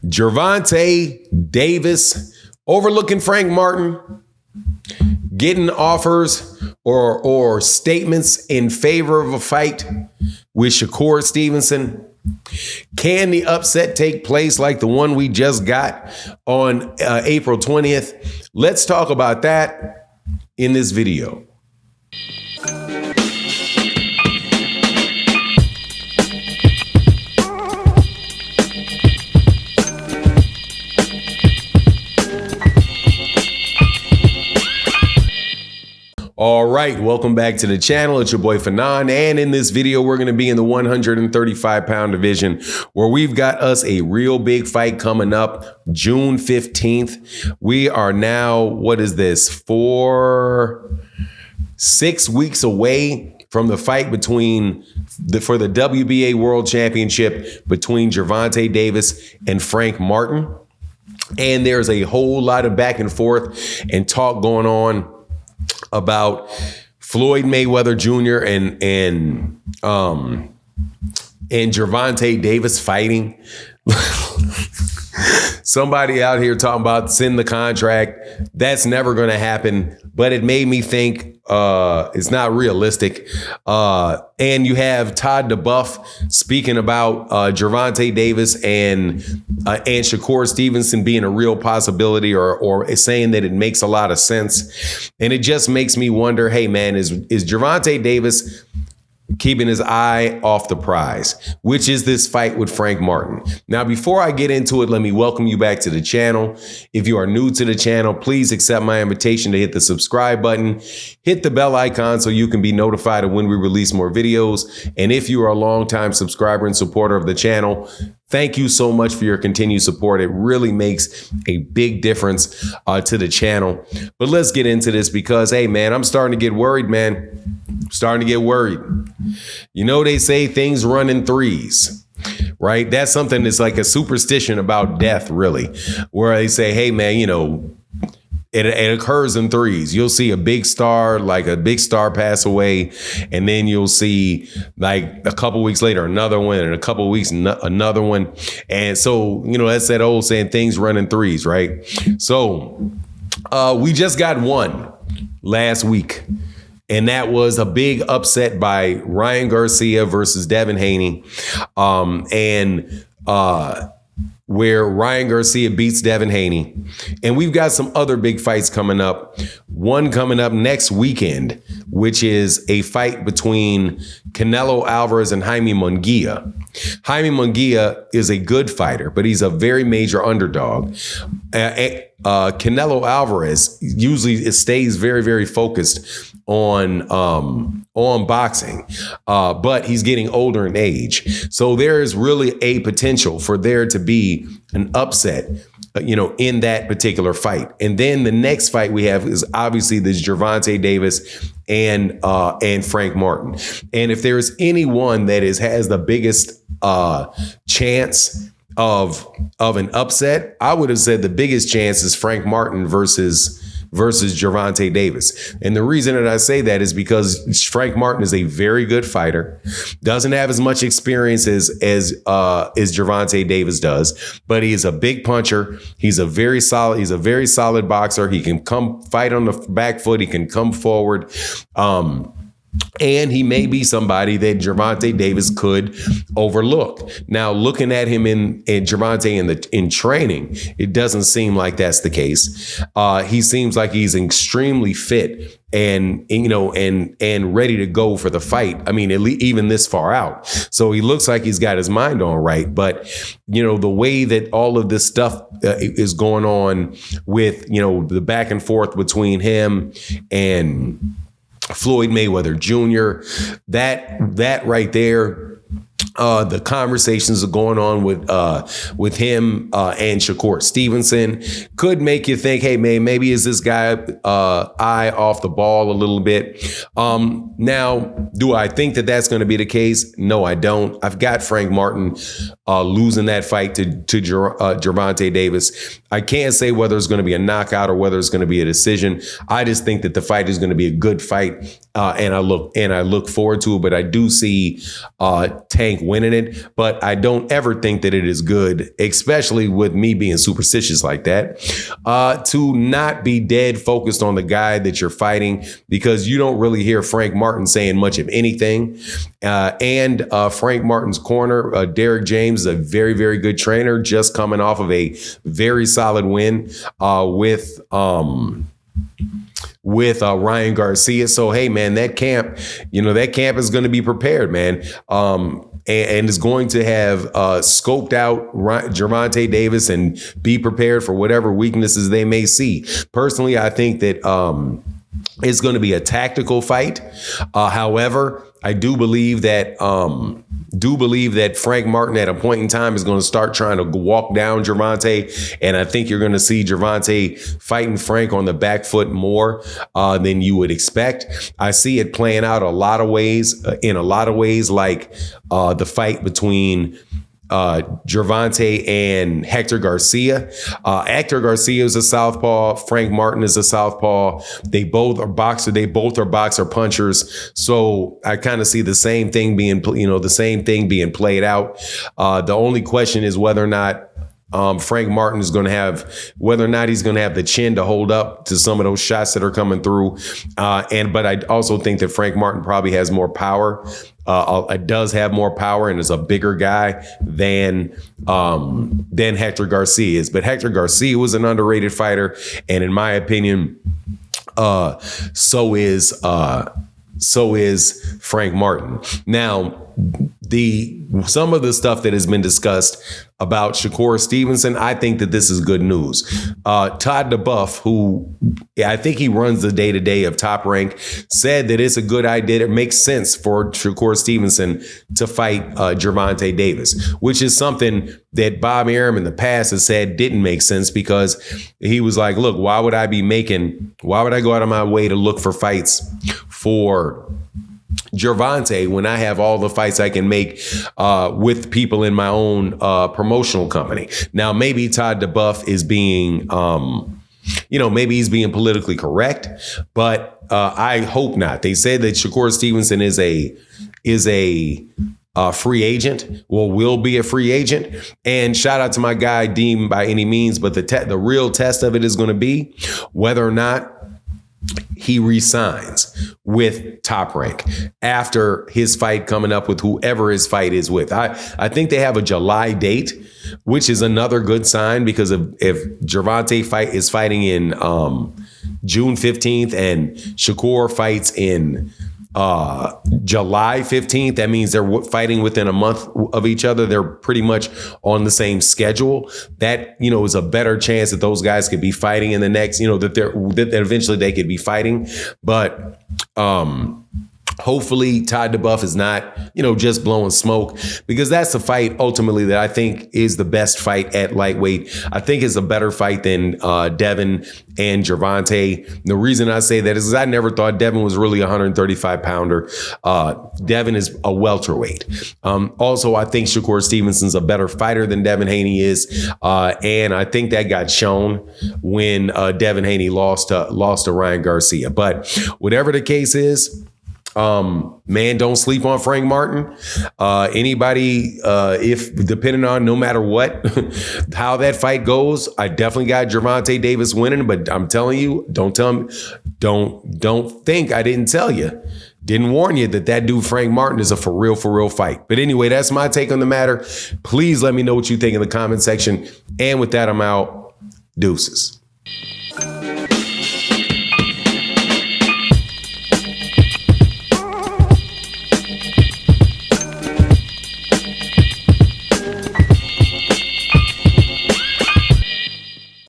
Gervonta Davis overlooking Frank Martin, getting offers or statements in favor of a fight with Shakur Stevenson. Can the upset take place like the one we just got on April 20th? Let's talk about that in this video. All right, welcome back to the channel. It's your boy Fanon, and in this video, we're going to be in the 135-pound division, where we've got us a real big fight coming up June 15th. We are now, what is this, 6 weeks away from the fight for the WBA World Championship between Gervonta Davis and Frank Martin. And there's a whole lot of back and forth and talk going on about Floyd Mayweather Jr. and Gervonta Davis fighting. Somebody out here talking about send the contract. That's never going to happen. But it made me think it's not realistic. And you have Todd DeBuff speaking about Gervonta Davis and Shakur Stevenson being a real possibility, or saying that it makes a lot of sense. And it just makes me wonder, hey, man, is Gervonta Davis keeping his eye off the prize, which is this fight with Frank Martin? Now, before I get into it, let me welcome you back to the channel. If you are new to the channel, please accept my invitation to hit the subscribe button, hit the bell icon so you can be notified of when we release more videos. And if you are a longtime subscriber and supporter of the channel, thank you so much for your continued support. It really makes a big difference to the channel. But let's get into this because, hey, man, I'm starting to get worried, man. Starting to get worried. You know, they say things run in threes, right? That's something that's like a superstition about death, really, where they say, hey, man, you know, it occurs in threes. You'll see a big star pass away, and then you'll see like a couple weeks later another one, and a couple weeks another one. And so, you know, that's that old saying, things run in threes, right? So we just got one last week. And that was a big upset by Ryan Garcia versus Devin Haney. Where Ryan Garcia beats Devin Haney. And we've got some other big fights coming up. One coming up next weekend, which is a fight between Canelo Alvarez and Jaime Munguia. Jaime Munguia is a good fighter, but he's a very major underdog. Canelo Alvarez usually stays very, very focused on boxing, but he's getting older in age. So there is really a potential for there to be an upset, you know, in that particular fight. And then the next fight we have is obviously this Gervonta Davis and Frank Martin. And if there's anyone that has the biggest chance of an upset, I would have said the biggest chance is Frank Martin versus Gervonta Davis. And the reason that I say that is because Frank Martin is a very good fighter, doesn't have as much experience as Gervonta Davis does, but he is a big puncher. He's a very solid boxer. He can come fight on the back foot. He can come forward. And he may be somebody that Gervonta Davis could overlook. Now, looking at him in Gervonta in training, it doesn't seem like that's the case. He seems like he's extremely fit and ready to go for the fight. I mean, even this far out. So he looks like he's got his mind on right. But, you know, the way that all of this stuff is going on with, you know, the back and forth between him and Floyd Mayweather Jr., that right there, the conversations are going on with him and Shakur Stevenson could make you think, hey, man, maybe is this guy eye off the ball a little bit? Now, do I think that that's going to be the case? No, I don't. I've got Frank Martin losing that fight to Gervonta Davis. I can't say whether it's going to be a knockout or whether it's going to be a decision. I just think that the fight is going to be a good fight. and I look forward to it. But I do see Tank winning it. But I don't ever think that it is good, especially with me being superstitious like that, to not be dead focused on the guy that you're fighting, because you don't really hear Frank Martin saying much of anything. And Frank Martin's corner, Derek James, is a very, very good trainer, just coming off of a very solid win with Ryan Garcia. So, hey, man, that camp is going to be prepared, man. And is going to have scoped out Gervonta Davis and be prepared for whatever weaknesses they may see. Personally, I think that it's going to be a tactical fight. However, I do believe that Frank Martin at a point in time is going to start trying to walk down Gervonta, and I think you're going to see Gervonta fighting Frank on the back foot more than you would expect. I see it playing out in a lot of ways, like the fight between Gervonta and Hector Garcia. Hector Garcia is a southpaw. Frank Martin is a southpaw. They both are boxer. They both are boxer punchers. So I kind of see the same thing being played out. The only question is whether or not Frank Martin is going to have the chin to hold up to some of those shots that are coming through. But I also think that Frank Martin probably has more power. Does have more power and is a bigger guy than Hector Garcia is. But Hector Garcia was an underrated fighter, and in my opinion, so is Frank Martin. Now, some of the stuff that has been discussed about Shakur Stevenson, I think that this is good news. Todd DeBuff, who I think he runs the day-to-day of Top Rank, said that it's a good idea. It makes sense for Shakur Stevenson to fight Gervonta Davis, which is something that Bob Arum in the past has said didn't make sense, because he was like, look, why would I go out of my way to look for fights for Gervonta when I have all the fights I can make with people in my own promotional company? Now, maybe Todd DeBuff is being, maybe he's being politically correct, but I hope not. They said that Shakur Stevenson is a free agent, will be a free agent. And shout out to my guy Deem by any means, but the real test of it is going to be whether or not he resigns with Top Rank after his fight coming up with whoever his fight is with. I think they have a July date, which is another good sign, because if Gervonta is fighting in June 15th and Shakur fights in July 15th, that means they're fighting within a month of each other. They're pretty much on the same schedule. That, is a better chance that those guys could be fighting in the next, that eventually they could be fighting. But hopefully Todd DeBuff is not, just blowing smoke, because that's the fight ultimately that I think is the best fight at lightweight. I think it's a better fight than Devin and Gervonta. The reason I say that is because I never thought Devin was really a 135 pounder. Devin is a welterweight. Also, I think Shakur Stevenson's a better fighter than Devin Haney is. And I think that got shown when Devin Haney lost to Ryan Garcia. But whatever the case is, man, don't sleep on Frank Martin. Anybody, if depending on no matter what, how that fight goes, I definitely got Gervonta Davis winning. But I'm telling you, don't think I didn't tell you. Didn't warn you that dude Frank Martin is a for real fight. But anyway, that's my take on the matter. Please let me know what you think in the comment section. And with that, I'm out. Deuces.